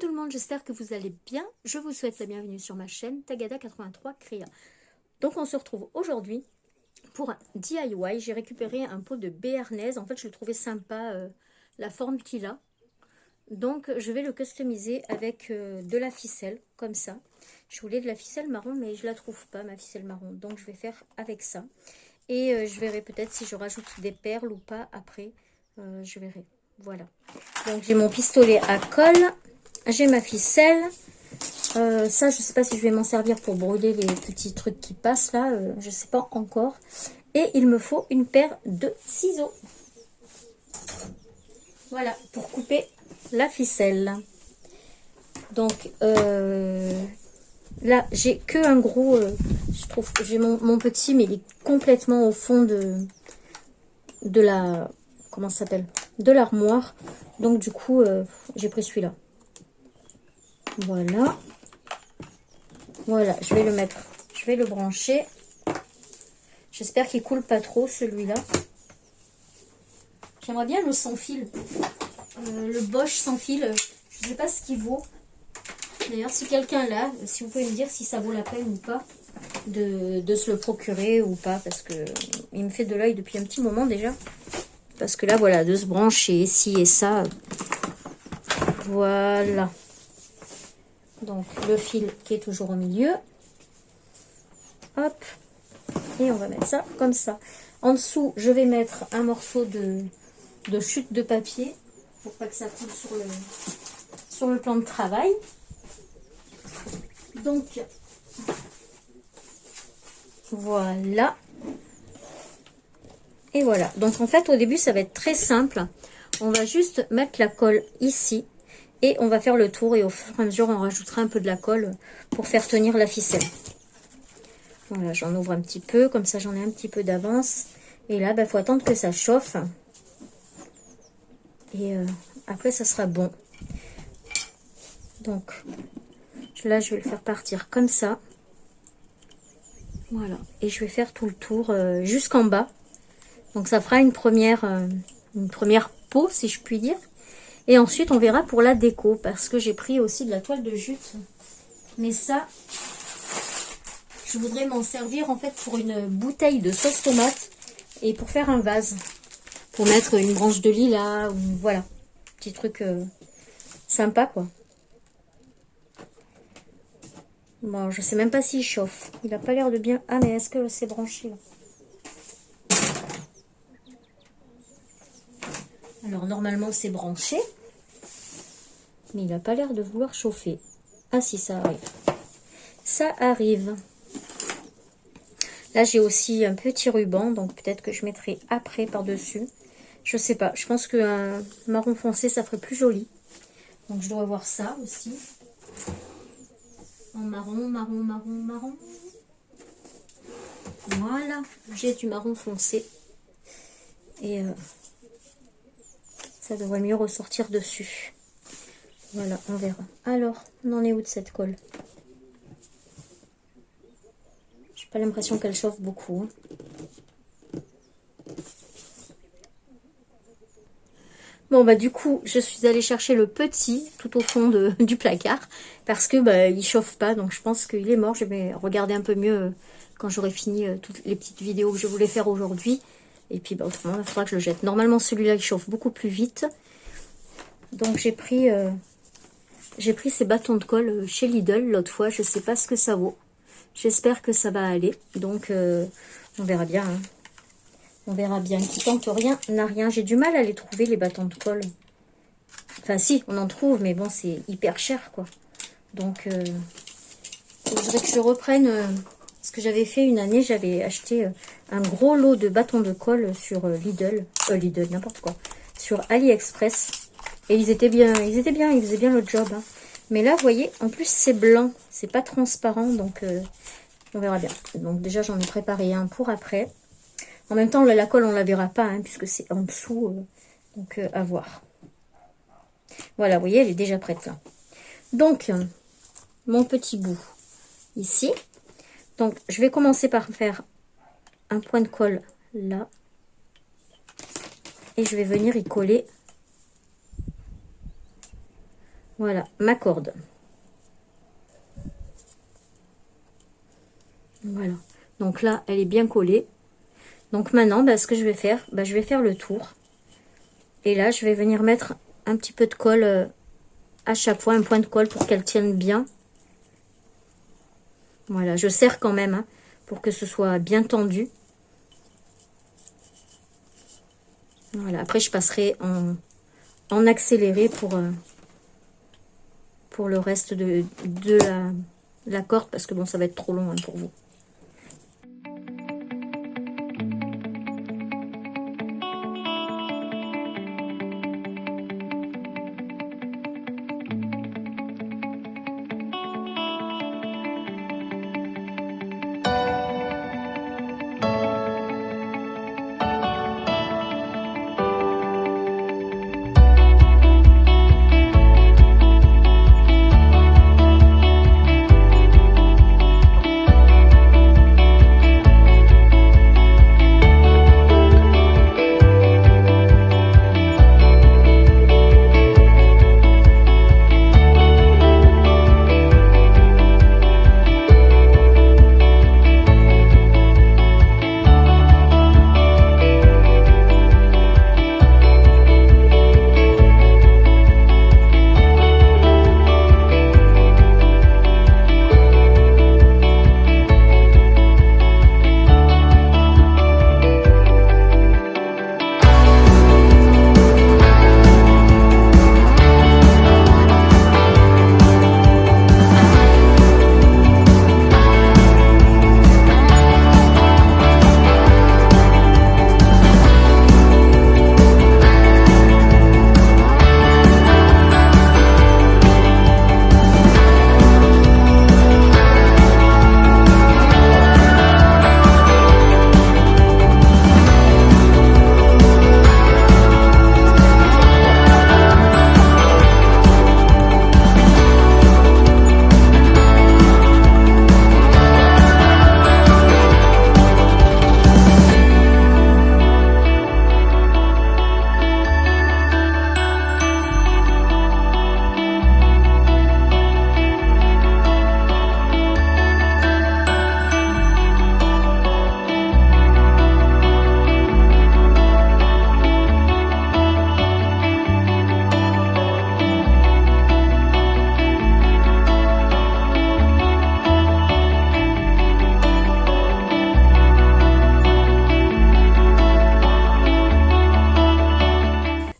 tout le monde, j'espère que vous allez bien. Je vous souhaite la bienvenue sur ma chaîne Tagada83 Créa. Donc on se retrouve aujourd'hui pour un DIY. J'ai récupéré un pot de béarnaise. En fait, je le trouvais sympa, la forme qu'il a. Donc je vais le customiser avec de la ficelle, comme ça. Je voulais de la ficelle marron, mais je la trouve pas, ma ficelle marron. Donc je vais faire avec ça. Et je verrai peut-être si je rajoute des perles ou pas après. Je verrai. Voilà. Donc j'ai mon pistolet à colle. J'ai ma ficelle. Ça, je sais pas si je vais m'en servir pour brûler les petits trucs qui passent là. Je sais pas encore. Et il me faut une paire de ciseaux. Voilà, pour couper la ficelle. Donc, là, j'ai que un gros... je trouve que j'ai mon petit, mais il est complètement au fond de la... Comment ça s'appelle? De l'armoire. Donc, du coup, j'ai pris celui-là. Voilà. Voilà, je vais le mettre. Je vais le brancher. J'espère qu'il coule pas trop, celui-là. J'aimerais bien le sans fil. Le Bosch sans fil. Je ne sais pas ce qu'il vaut. D'ailleurs, si quelqu'un l'a, si vous pouvez me dire si ça vaut la peine ou pas de se le procurer ou pas. Parce que il me fait de l'œil depuis un petit moment déjà. Parce que là, voilà, de se brancher ci et ça. Voilà. Donc, le fil qui est toujours au milieu. Hop. Et on va mettre ça comme ça. En dessous, je vais mettre un morceau de chute de papier pour pas que ça coule sur le plan de travail. Donc, voilà. Et voilà. Donc, en fait, au début, ça va être très simple. On va juste mettre la colle ici. Et on va faire le tour. Et au fur et à mesure, on rajoutera un peu de la colle pour faire tenir la ficelle. Voilà, j'en ouvre un petit peu. Comme ça, j'en ai un petit peu d'avance. Et là, il faut attendre que ça chauffe. Et après, ça sera bon. Donc, là, je vais le faire partir comme ça. Voilà. Et je vais faire tout le tour jusqu'en bas. Donc, ça fera une première peau, si je puis dire. Et ensuite, on verra pour la déco. Parce que j'ai pris aussi de la toile de jute. Mais ça, je voudrais m'en servir en fait pour une bouteille de sauce tomate. Et pour faire un vase. Pour mettre une branche de lilas. Ou voilà. Petit truc sympa, quoi. Bon, je sais même pas s'il chauffe. Il a pas l'air de bien... Ah, mais est-ce que c'est branché là? Alors, normalement, c'est branché. Mais il n'a pas l'air de vouloir chauffer. Ah si, ça arrive. Ça arrive. Là, j'ai aussi un petit ruban. Donc, peut-être que je mettrai après par-dessus. Je sais pas. Je pense qu'un marron foncé, ça ferait plus joli. Donc, je dois avoir ça aussi. En marron, marron, marron, marron. Voilà. J'ai du marron foncé. Et ça devrait mieux ressortir dessus. Voilà, on verra. Alors, on en est où de cette colle? J'ai pas l'impression qu'elle chauffe beaucoup. Bon, bah du coup, je suis allée chercher le petit tout au fond du placard. Parce que bah, il chauffe pas, donc je pense qu'il est mort. Je vais regarder un peu mieux quand j'aurai fini toutes les petites vidéos que je voulais faire aujourd'hui. Et puis, bah, autrement, il faudra que je le jette. Normalement, celui-là, il chauffe beaucoup plus vite. Donc, j'ai pris ces bâtons de colle chez Lidl l'autre fois. Je sais pas ce que ça vaut. J'espère que ça va aller. Donc, on verra bien. Hein. On verra bien. Qui tente rien n'a rien. J'ai du mal à les trouver, les bâtons de colle. Enfin, si, on en trouve, mais bon, c'est hyper cher, quoi. Donc, il faudrait que je reprenne ce que j'avais fait une année. J'avais acheté un gros lot de bâtons de colle sur Lidl. Lidl, n'importe quoi. Sur AliExpress. Et ils étaient bien, ils faisaient bien le job. Hein. Mais là, vous voyez, en plus, c'est blanc. C'est pas transparent, donc on verra bien. Donc, déjà, j'en ai préparé un pour après. En même temps, la colle, on la verra pas, hein, puisque c'est en dessous. Donc, à voir. Voilà, vous voyez, elle est déjà prête, là. Donc, mon petit bout, ici. Donc, je vais commencer par faire un point de colle, là. Et je vais venir y coller. Voilà, ma corde. Voilà. Donc là, elle est bien collée. Donc maintenant, bah, ce que je vais faire, bah, je vais faire le tour. Et là, je vais venir mettre un petit peu de colle à chaque fois, un point de colle pour qu'elle tienne bien. Voilà, je serre quand même hein, pour que ce soit bien tendu. Voilà, après je passerai en accéléré pour le reste de la corde parce que bon, ça va être trop long hein, pour vous.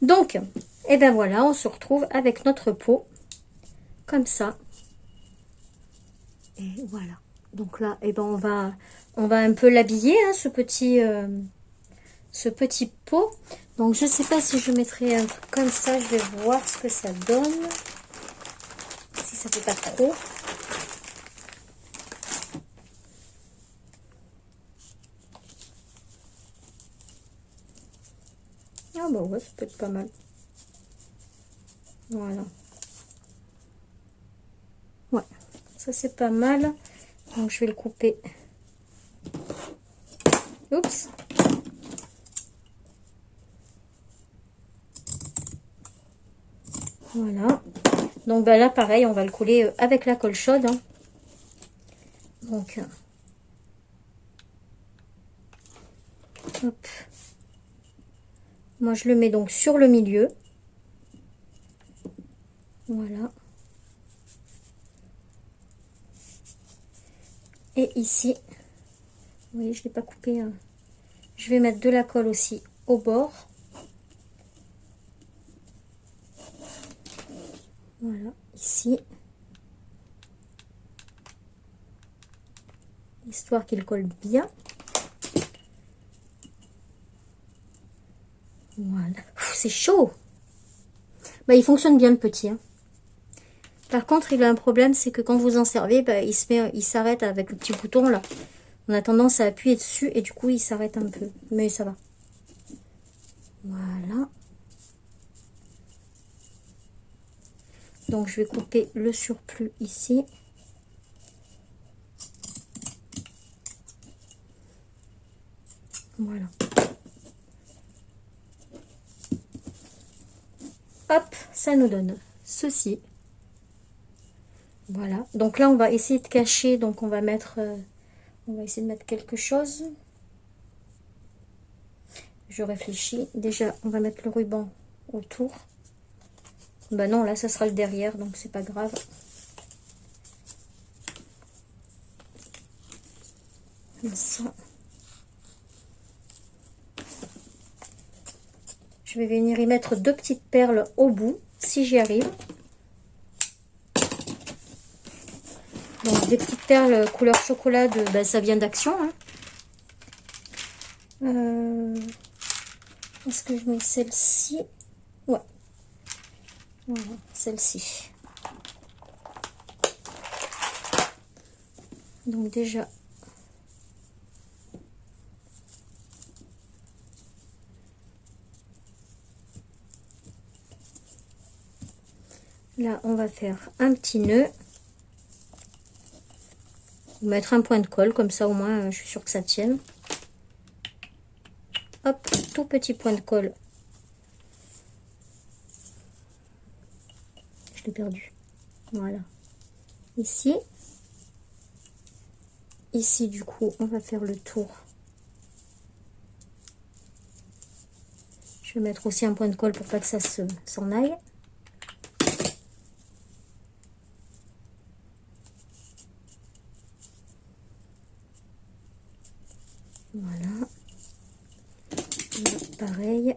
Donc, et ben voilà, on se retrouve avec notre pot, comme ça. Et voilà. Donc là, et ben on va un peu l'habiller, hein, ce petit pot. Donc je sais pas si je mettrai un truc comme ça, je vais voir ce que ça donne. Si ça fait pas trop. Ah bah ouais, ça peut être pas mal. Voilà. Ouais, ça c'est pas mal. Donc je vais le couper. Oups. Voilà. Donc bah là pareil, on va le coller avec la colle chaude. Hein. Donc hop. Moi je le mets donc sur le milieu. Voilà. Et ici, vous voyez, je ne l'ai pas coupé. Hein. Je vais mettre de la colle aussi au bord. Voilà, ici. Histoire qu'il colle bien. Voilà. C'est chaud. Bah, il fonctionne bien le petit. Hein. Par contre, il a un problème, c'est que quand vous en servez, bah, il s'arrête avec le petit bouton là. On a tendance à appuyer dessus et du coup, il s'arrête un peu. Mais ça va. Voilà. Donc, je vais couper le surplus ici. Voilà. Hop, ça nous donne ceci. Voilà, donc là on va essayer de cacher, donc on va mettre, on va essayer de mettre quelque chose. Je réfléchis, déjà on va mettre le ruban autour. Bah non, là ça sera le derrière, donc c'est pas grave. Comme ça. Je vais venir y mettre 2 petites perles au bout, si j'y arrive. Donc des petites perles couleur chocolat, ben, ça vient d'Action. Hein. Est-ce que je mets celle-ci? Ouais. Voilà, celle-ci. Donc déjà... Là, on va faire un petit nœud. Mettre un point de colle, comme ça au moins je suis sûre que ça tienne. Hop, tout petit point de colle. Je l'ai perdu. Voilà. Ici. Ici, du coup, on va faire le tour. Je vais mettre aussi un point de colle pour pas que ça s'en aille. Voilà. Et pareil.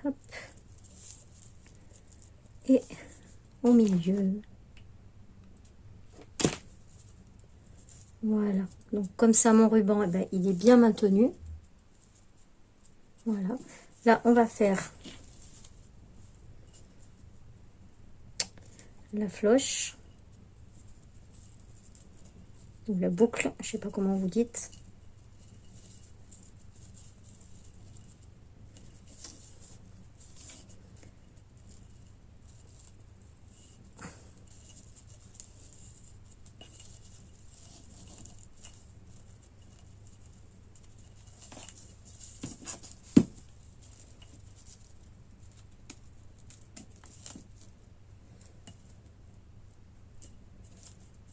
Hop. Et au milieu. Voilà. Donc comme ça, mon ruban, eh ben, il est bien maintenu. Voilà. Là, on va faire la floche. Ou la boucle, je sais pas comment vous dites.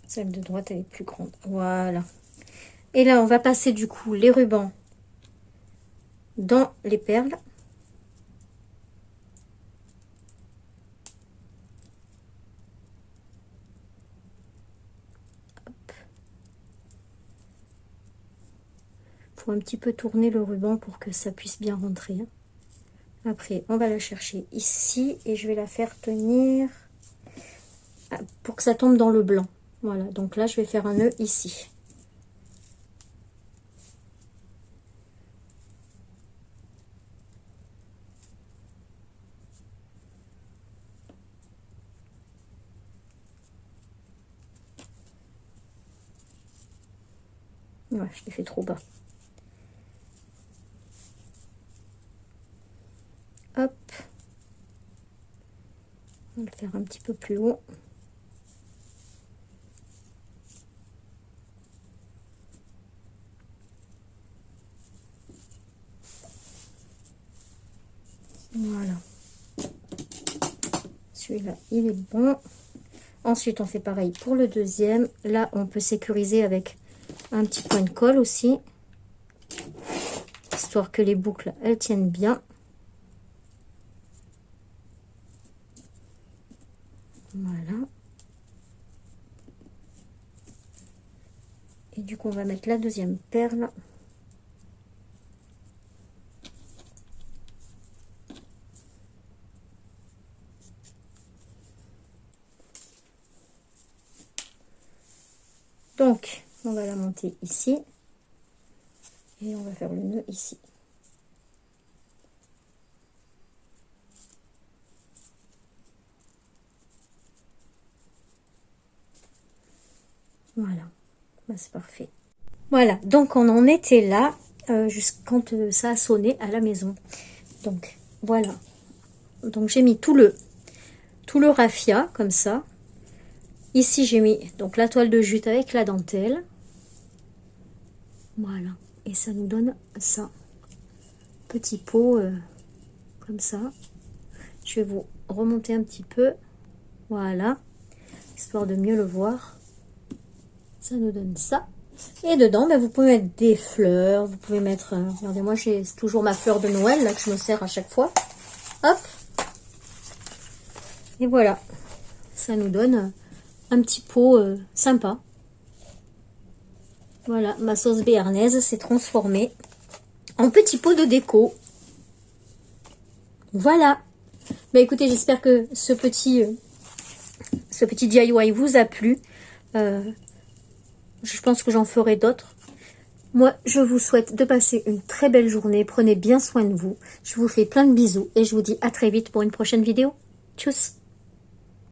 Celle de droite, elle est plus grande. Voilà. Et là, on va passer du coup les rubans dans les perles. Faut un petit peu tourner le ruban pour que ça puisse bien rentrer. Après, on va la chercher ici et je vais la faire tenir pour que ça tombe dans le blanc. Voilà, donc là, je vais faire un nœud ici. Ouais, je l'ai fait trop bas. Hop. On va le faire un petit peu plus haut. Voilà. Celui-là, il est bon. Ensuite, on fait pareil pour le deuxième. Là, on peut sécuriser avec un petit point de colle aussi. Histoire que les boucles, elles tiennent bien. Voilà. Et du coup, on va mettre la deuxième perle. Donc, on va la monter ici. Et on va faire le nœud ici. Voilà, bah, c'est parfait. Voilà, donc on en était là, jusqu'à quand ça a sonné à la maison. Donc, voilà. Donc j'ai mis tout le raffia, comme ça. Ici, j'ai mis donc la toile de jute avec la dentelle. Voilà. Et ça nous donne ça. Petit pot comme ça. Je vais vous remonter un petit peu. Voilà. Histoire de mieux le voir. Ça nous donne ça. Et dedans, ben, vous pouvez mettre des fleurs. Vous pouvez mettre... regardez-moi, j'ai toujours ma fleur de Noël là que je me sers à chaque fois. Hop. Et voilà. Ça nous donne un petit pot sympa. Voilà, ma sauce béarnaise s'est transformée en petit pot de déco. Voilà. Bah écoutez, j'espère que ce petit DIY vous a plu. Je pense que j'en ferai d'autres. Moi, je vous souhaite de passer une très belle journée. Prenez bien soin de vous. Je vous fais plein de bisous et je vous dis à très vite pour une prochaine vidéo. Tchuss!